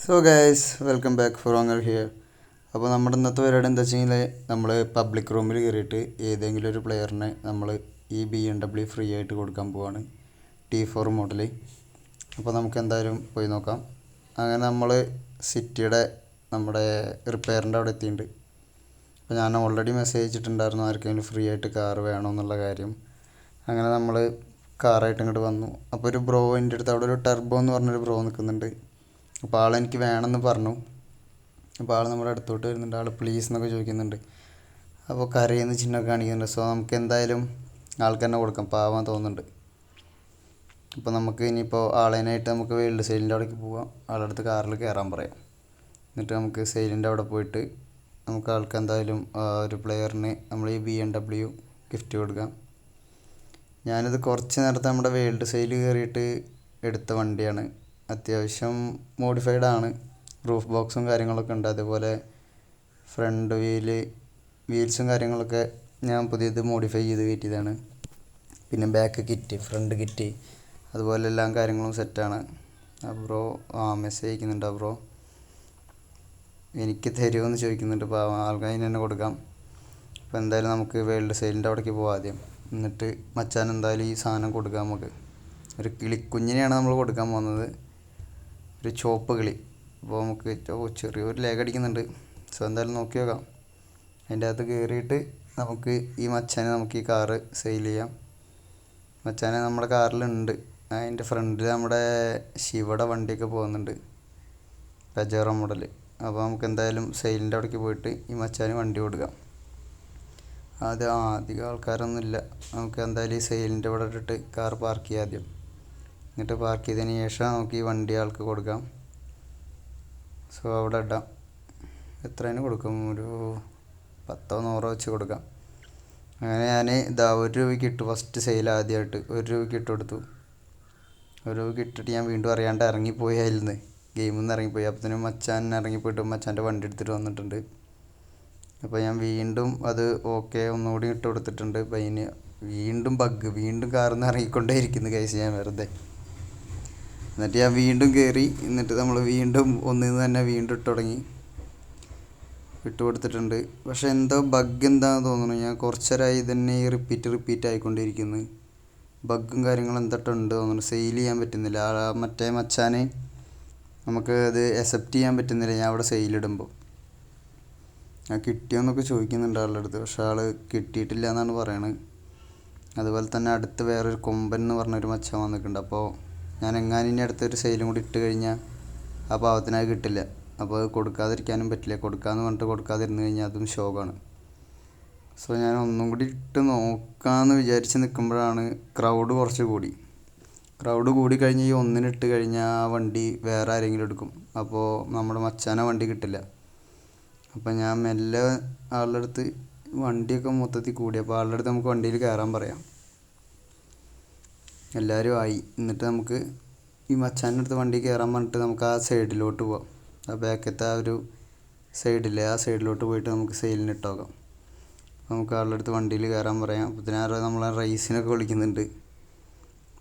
So guys welcome back for ഓങ്ങർ here. അപ്പോൾ നമ്മുടെ ഇന്നത്തെ പരിപാടി എന്താ വെച്ച് കഴിഞ്ഞാൽ നമ്മൾ പബ്ലിക് റൂമിൽ കയറിയിട്ട് ഏതെങ്കിലും ഒരു പ്ലെയറിന് നമ്മൾ ഈ BMW ഫ്രീ ആയിട്ട് കൊടുക്കാൻ പോവാണ്, T4 മോഡൽ. അപ്പോൾ നമുക്ക് എന്തായാലും പോയി നോക്കാം. അങ്ങനെ നമ്മൾ സിറ്റിയുടെ നമ്മുടെ റിപ്പയറിൻ്റെ അവിടെ എത്തിയിട്ടുണ്ട്. അപ്പോൾ ഞാൻ ഓൾറെഡി മെസ്സേജ് അയച്ചിട്ടുണ്ടായിരുന്നു ആർക്കെങ്കിലും ഫ്രീ ആയിട്ട് കാർ വേണമെന്നുള്ള കാര്യം. അങ്ങനെ നമ്മൾ കാറായിട്ട് ഇങ്ങോട്ട് വന്നു. അപ്പോൾ ഒരു ബ്രോ എൻ്റെ അടുത്ത് അവിടെ ഒരു ടെർബോ എന്ന് പറഞ്ഞൊരു ബ്രോ നിൽക്കുന്നുണ്ട്. അപ്പോൾ ആളെനിക്ക് വേണമെന്ന് പറഞ്ഞു. അപ്പോൾ ആൾ നമ്മുടെ അടുത്തോട്ട് വരുന്നുണ്ട്. ആൾ പ്ലീസ് എന്നൊക്കെ ചോദിക്കുന്നുണ്ട്. അപ്പോൾ കരയുന്ന ചിഹ്നമൊക്കെ കാണിക്കുന്നുണ്ട്. സോ നമുക്ക് എന്തായാലും ആൾക്ക് തന്നെ കൊടുക്കാം, പാവാൻ തോന്നുന്നുണ്ട്. അപ്പോൾ നമുക്ക് ഇനിയിപ്പോൾ ആളേനായിട്ട് നമുക്ക് വേൾഡ് സെയിലിൻ്റെ അവിടേക്ക് പോവാം. ആളുടെ അടുത്ത് കാറിൽ കയറാൻ പറയാം. എന്നിട്ട് നമുക്ക് സെയിലിൻ്റെ അവിടെ പോയിട്ട് നമുക്ക് ആൾക്ക് എന്തായാലും ഒരു പ്ലെയറിന് നമ്മൾ ഈ BMW ഗിഫ്റ്റ് കൊടുക്കാം. ഞാനിത് കുറച്ച് നേരത്തെ നമ്മുടെ വേൾഡ് സെയിൽ കയറിയിട്ട് എടുത്ത വണ്ടിയാണ്. അത്യാവശ്യം മോഡിഫൈഡ് ആണ്. റൂഫ് ബോക്സും കാര്യങ്ങളൊക്കെ ഉണ്ട്. അതേപോലെ ഫ്രണ്ട് വീൽസും കാര്യങ്ങളൊക്കെ ഞാൻ പുതിയത് മോഡിഫൈ ചെയ്ത് കയറ്റിയതാണ്. പിന്നെ ബാക്ക് കിറ്റ്, ഫ്രണ്ട് കിറ്റ്, അതുപോലെ എല്ലാ കാര്യങ്ങളും സെറ്റാണ്. ബ്രോ മെസ്സേജ് അയക്കുന്നുണ്ട്. ബ്രോ എനിക്ക് തരുമോയെന്ന് ചോദിക്കുന്നുണ്ട്. അപ്പോൾ ആൾക്കാർ തന്നെ കൊടുക്കാം. അപ്പോൾ എന്തായാലും നമുക്ക് വേൾഡ് സെയിലിൻ്റെ അവിടേക്ക് പോകാം ആദ്യം. എന്നിട്ട് മച്ചാൻ എന്തായാലും ഈ സാധനം കൊടുക്കാം. നമുക്ക് ഒരു കിളിക്കുഞ്ഞിനെയാണ് നമ്മൾ കൊടുക്കാൻ പോകുന്നത്, ഒരു ചോപ്പ് കിളി. അപ്പോൾ നമുക്ക് ചെറിയൊരു ലേഗ് അടിക്കുന്നുണ്ട്. സോ എന്തായാലും നോക്കി നോക്കാം. അതിൻ്റെ അകത്ത് കയറിയിട്ട് നമുക്ക് ഈ മച്ചാനെ നമുക്ക് ഈ കാറ് സെയിൽ ചെയ്യാം. മച്ചാനെ നമ്മുടെ കാറിലുണ്ട്. അതിൻ്റെ ഫ്രണ്ടിൽ നമ്മുടെ ശിവയുടെ വണ്ടിയൊക്കെ പോകുന്നുണ്ട്, പജേറോ മോഡൽ. അപ്പോൾ നമുക്ക് എന്തായാലും സെയിലിൻ്റെ അവിടേക്ക് പോയിട്ട് ഈ മച്ചാന് വണ്ടി കൊടുക്കാം. അധികം ആൾക്കാരൊന്നുമില്ല. നമുക്ക് എന്തായാലും ഈ സെയിലിൻ്റെ ഇവിടെ ഇട്ടിട്ട് കാർ പാർക്ക് ചെയ്യാം ആദ്യം. എന്നിട്ട് പാർക്ക് ചെയ്തതിന് ശേഷം നമുക്ക് ഈ വണ്ടി ആൾക്ക് കൊടുക്കാം. സോ അവിടെ ഇടാം. എത്രയാണ് കൊടുക്കും? ഒരു 10 100 വെച്ച് കൊടുക്കാം. അങ്ങനെ ഞാൻ ഇതാ 1 രൂപയ്ക്ക് ഇട്ടു. ഫസ്റ്റ് സെയിൽ ആദ്യമായിട്ട് 1 രൂപയ്ക്ക് ഇട്ട് കൊടുത്തു. 1 രൂപയ്ക്ക് ഇട്ടിട്ട് ഞാൻ വീണ്ടും അറിയാണ്ട് ഇറങ്ങിപ്പോയി. അതിൽ ഗെയിമിൽ നിന്ന് ഇറങ്ങിപ്പോയി. അപ്പത്തേനും മച്ചാൻ ഇറങ്ങിപ്പോയിട്ട് മച്ചാൻ്റെ വണ്ടി എടുത്തിട്ട് വന്നിട്ടുണ്ട്. അപ്പോൾ ഞാൻ വീണ്ടും അത് ഓക്കെ ഒന്നുകൂടി ഇട്ട് കൊടുത്തിട്ടുണ്ട്. അപ്പോൾ അതിന് വീണ്ടും വീണ്ടും കാറിൽ നിന്ന് ഇറങ്ങിക്കൊണ്ടേ ഇരിക്കുന്നു കൈസ്. ഞാൻ വെറുതെ എന്നിട്ട് ഞാൻ വീണ്ടും കയറി. എന്നിട്ട് നമ്മൾ വീണ്ടും ഒന്നിൽ നിന്ന് തന്നെ വീണ്ടും ഇട്ട് തുടങ്ങി, ഇട്ട് കൊടുത്തിട്ടുണ്ട്. പക്ഷേ എന്തോ ബഗ് എന്താണെന്ന് തോന്നുന്നു. ഞാൻ കുറച്ചേരമായി തന്നെ ഈ റിപ്പീറ്റ് ആയിക്കൊണ്ടിരിക്കുന്നു. ബഗ്ഗും കാര്യങ്ങളും എന്തൊട്ടുണ്ട് തോന്നുന്നു. സെയിൽ ചെയ്യാൻ പറ്റുന്നില്ല. മറ്റേ മച്ചാനെ നമുക്ക് അത് അക്സെപ്റ്റ് ചെയ്യാൻ പറ്റുന്നില്ല ഞാൻ അവിടെ സെയിലിടുമ്പോൾ. ഞാൻ കിട്ടിയോന്നൊക്കെ ചോദിക്കുന്നുണ്ട് ആളുടെ അടുത്ത്. പക്ഷേ ആൾ കിട്ടിയിട്ടില്ല എന്നാണ് പറയണത്. അതുപോലെ തന്നെ അടുത്ത് വേറൊരു കൊമ്പൻ എന്ന് പറഞ്ഞൊരു മച്ചാൻ വന്നിട്ടുണ്ട്. അപ്പോൾ ഞാൻ എങ്ങാനും ഇനി അടുത്തൊരു സെയിലും കൂടി ഇട്ട് കഴിഞ്ഞാൽ ആ പാവത്തിന് അത് കിട്ടില്ല. അപ്പോൾ അത് കൊടുക്കാതിരിക്കാനും പറ്റില്ല. കൊടുക്കാമെന്ന് പറഞ്ഞിട്ട് കൊടുക്കാതിരുന്ന് കഴിഞ്ഞാൽ അതും ശോകമാണ്. സോ ഞാൻ ഒന്നും കൂടി ഇട്ട് നോക്കാമെന്ന് വിചാരിച്ച് നിൽക്കുമ്പോഴാണ് ക്രൗഡ് കുറച്ച് കൂടി. ക്രൗഡ് കൂടി കഴിഞ്ഞ് ഈ ഒന്നിനിട്ട് കഴിഞ്ഞാൽ ആ വണ്ടി വേറെ ആരെങ്കിലും എടുക്കും. അപ്പോൾ നമ്മുടെ മച്ചാനെ വണ്ടി കിട്ടില്ല. അപ്പോൾ ഞാൻ മെല്ലെ ആളുടെ അടുത്ത് വണ്ടിയൊക്കെ മൊത്തത്തിൽ കൂടി. അപ്പോൾ ആളുടെ അടുത്ത് നമുക്ക് വണ്ടിയിൽ കയറാൻ പറയാം. എല്ലാവരും ആയി. എന്നിട്ട് നമുക്ക് ഈ മച്ചാൻ്റെ അടുത്ത് വണ്ടി കയറാൻ പറഞ്ഞിട്ട് നമുക്ക് ആ സൈഡിലോട്ട് പോവാം. ആ ബാക്കത്തെ ആ ഒരു സൈഡില്ലേ, ആ സൈഡിലോട്ട് പോയിട്ട് നമുക്ക് സെയിലിന് ഇട്ടോക്കാം. നമുക്ക് ആളുടെ അടുത്ത് വണ്ടിയിൽ കയറാൻ പറയാം. അപ്പോൾ ഇതിനാരോ നമ്മളെ റൈസിനൊക്കെ വിളിക്കുന്നുണ്ട്.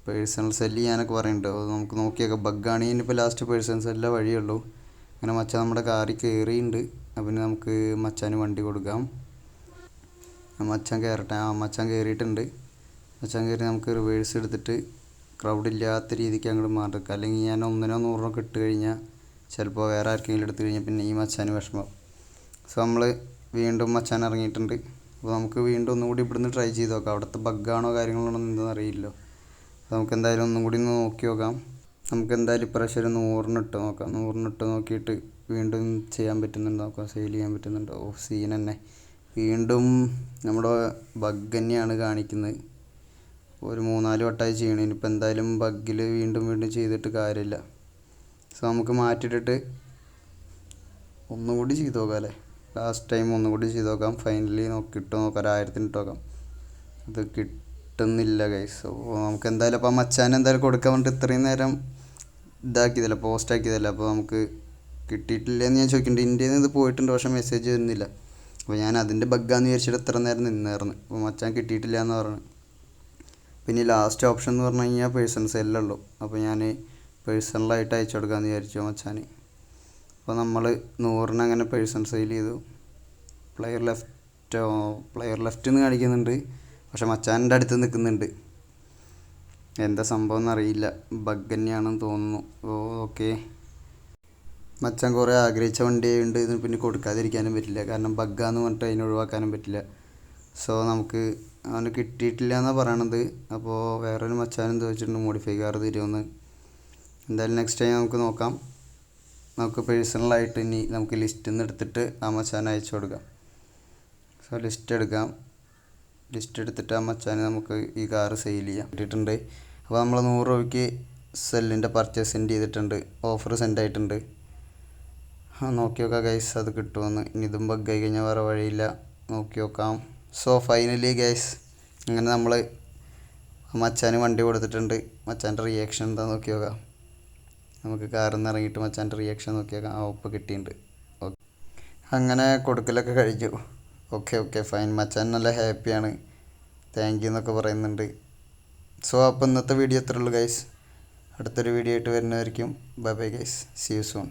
പേഴ്സണൽ സെല്ല് ചെയ്യാനൊക്കെ പറയുന്നുണ്ട്. അപ്പോൾ നമുക്ക് നോക്കിയേക്കാം. ബഗ്ഗാണെങ്കിൽ ഇനിയിപ്പോൾ ലാസ്റ്റ് പേഴ്സണൽ സെല്ലേ വഴിയുള്ളൂ. അങ്ങനെ മച്ചാൻ നമ്മുടെ കാറിൽ കയറിയിട്ടുണ്ട്. അപ്പം നമുക്ക് മച്ചാന് വണ്ടി കൊടുക്കാം. മച്ചാൻ കയറട്ടെ. മച്ചാൻ കയറിയിട്ടുണ്ട്. മച്ചാൻ കയറി നമുക്ക് റിവേഴ്സ് എടുത്തിട്ട് ക്രൗഡ് ഇല്ലാത്ത രീതിക്ക് അങ്ങോട്ട് മാറിക്കാം. അല്ലെങ്കിൽ ഞാൻ 100 100 ഇട്ട് കഴിഞ്ഞാൽ ചിലപ്പോൾ വേറെ ആർക്കെങ്കിലും എടുത്തു കഴിഞ്ഞാൽ പിന്നെ ഈ മച്ചാന് വിഷമം. സോ നമ്മൾ വീണ്ടും മച്ചാൻ ഇറങ്ങിയിട്ടുണ്ട്. അപ്പോൾ നമുക്ക് വീണ്ടും ഒന്നുകൂടി ഇവിടുന്ന് ട്രൈ ചെയ്ത് നോക്കാം. അവിടുത്തെ ബഗ്ഗാണോ കാര്യങ്ങളാണോ എന്താണെന്ന് അറിയില്ലോ. അപ്പോൾ നമുക്ക് എന്തായാലും ഒന്നും കൂടി ഒന്ന് നോക്കി നോക്കാം. നമുക്ക് എന്തായാലും ഇപ്രാവശ്യം ഒരു 100 ഇട്ട് നോക്കാം. 100 ഇട്ട് നോക്കിയിട്ട് വീണ്ടും ചെയ്യാൻ പറ്റുന്നുണ്ടോ നോക്കാം. സെയിൽ ചെയ്യാൻ പറ്റുന്നുണ്ടോ? സീൻ തന്നെ. വീണ്ടും നമ്മുടെ ബഗ് തന്നെയാണ് കാണിക്കുന്നത്. ഒരു 3-4 വട്ടമായി ചെയ്യണം. ഇനിയിപ്പോൾ എന്തായാലും ബഗ്ഗിൽ വീണ്ടും ചെയ്തിട്ട് കാര്യമില്ല. സോ നമുക്ക് മാറ്റിയിട്ടിട്ട് ഒന്നുകൂടി ചെയ്ത് നോക്കാം അല്ലേ. ലാസ്റ്റ് ടൈം ഒന്നുകൂടി ചെയ്ത് നോക്കാം. ഫൈനലി ഇട്ട് നോക്കാം. 1000 ഇട്ട് നോക്കാം. അത് കിട്ടുന്നില്ല ഗൈസ്. അപ്പോൾ നമുക്ക് എന്തായാലും അപ്പോൾ മച്ചാൻ എന്തായാലും കൊടുക്കാൻ വേണ്ടിയിട്ട് ഇത്രയും നേരം ഇതാക്കിയതല്ല, പോസ്റ്റ് ആക്കിയതല്ല. അപ്പോൾ നമുക്ക് കിട്ടിയിട്ടില്ലെന്ന് ഞാൻ ചോദിക്കുന്നുണ്ട്. ഇന്ത്യയിൽ നിന്ന് ഇത് പോയിട്ടുണ്ട്, പക്ഷേ മെസ്സേജ് വരുന്നില്ല. അപ്പോൾ ഞാൻ അതിൻ്റെ ബഗ്ഗാന്ന് വിചാരിച്ചിട്ട് ഇത്ര നേരം നിന്നായിരുന്നു. അപ്പോൾ മച്ചാൻ കിട്ടിയിട്ടില്ല എന്ന് പറഞ്ഞു. പിന്നെ ലാസ്റ്റ് ഓപ്ഷൻ എന്ന് പറഞ്ഞു കഴിഞ്ഞാൽ പേഴ്സണൽ സെല്ലുള്ളൂ. അപ്പോൾ ഞാൻ പേഴ്സണലായിട്ട് അയച്ചു കൊടുക്കാമെന്ന് വിചാരിച്ചു മച്ചാൻ. അപ്പോൾ നമ്മൾ 100 അങ്ങനെ പേഴ്സൺ സെയിൽ ചെയ്തു. പ്ലെയർ ലെഫ്റ്റ് എന്ന് കാണിക്കുന്നുണ്ട്, പക്ഷെ മച്ചാൻ്റെ അടുത്ത് നിൽക്കുന്നുണ്ട്. എന്താ സംഭവം എന്നറിയില്ല, ബഗ് തന്നെയാണെന്ന് തോന്നുന്നു. ഓക്കെ, മച്ചാൻ കുറേ ആഗ്രഹിച്ച വണ്ടിയുണ്ട്, ഇതിന് പിന്നെ കൊടുക്കാതിരിക്കാനും പറ്റില്ല, കാരണം ബഗ്ഗാന്ന് പറഞ്ഞിട്ട് അതിനെ ഒഴിവാക്കാനും പറ്റില്ല. സോ നമുക്ക് അവന് കിട്ടിയിട്ടില്ല എന്നാണ് പറയണത്. അപ്പോൾ വേറൊരു മച്ചാനും ചോദിച്ചിട്ടുണ്ട് മോഡിഫൈ കാർ തരുമെന്ന്. എന്തായാലും നെക്സ്റ്റ് ടൈം നമുക്ക് നോക്കാം. നമുക്ക് പേഴ്സണലായിട്ട് ഇനി നമുക്ക് ലിസ്റ്റിൽ നിന്ന് എടുത്തിട്ട് ആ മച്ചാൻ അയച്ചു കൊടുക്കാം. സോ ലിസ്റ്റ് എടുത്തിട്ട് ആ മച്ചാന് നമുക്ക് ഈ കാറ് സെയിൽ ചെയ്യാൻ കിട്ടിയിട്ടുണ്ട്. അപ്പോൾ നമ്മൾ 100 രൂപയ്ക്ക് സെല്ലിൻ്റെ പർച്ചേസ് സെൻഡ് ചെയ്തിട്ടുണ്ട്, ഓഫർ സെൻഡ് ആയിട്ടുണ്ട്. നോക്കി നോക്കാം ഗൈസ് അത് കിട്ടുമെന്ന്. ഇനി ഇതും ബഗ്ഗായി കഴിഞ്ഞാൽ വേറെ വഴിയില്ല, നോക്കി നോക്കാം. സോ ഫൈനലി ഗൈസ് അങ്ങനെ നമ്മൾ മച്ചാന് വണ്ടി കൊടുത്തിട്ടുണ്ട്. മച്ചാൻ്റെ റിയാക്ഷൻ എന്താ നോക്കി നോക്കാം. നമുക്ക് കാറിൽ നിന്ന് ഇറങ്ങിയിട്ട് മച്ചാൻ്റെ റിയാക്ഷൻ നോക്കി നോക്കാം. ഒപ്പം കിട്ടിയിട്ടുണ്ട്. ഓക്കെ, അങ്ങനെ കൊടുക്കലൊക്കെ കഴിഞ്ഞു. Okay fine. മച്ചാൻ നല്ല ഹാപ്പിയാണ്, താങ്ക് യു എന്നൊക്കെ പറയുന്നുണ്ട്. സോ അപ്പോൾ ഇന്നത്തെ വീഡിയോ എത്ര ഉള്ളൂ ഗൈസ്. അടുത്തൊരു വീഡിയോ ആയിട്ട് വരുന്നതായിരിക്കും. Bye bye guys, see you soon.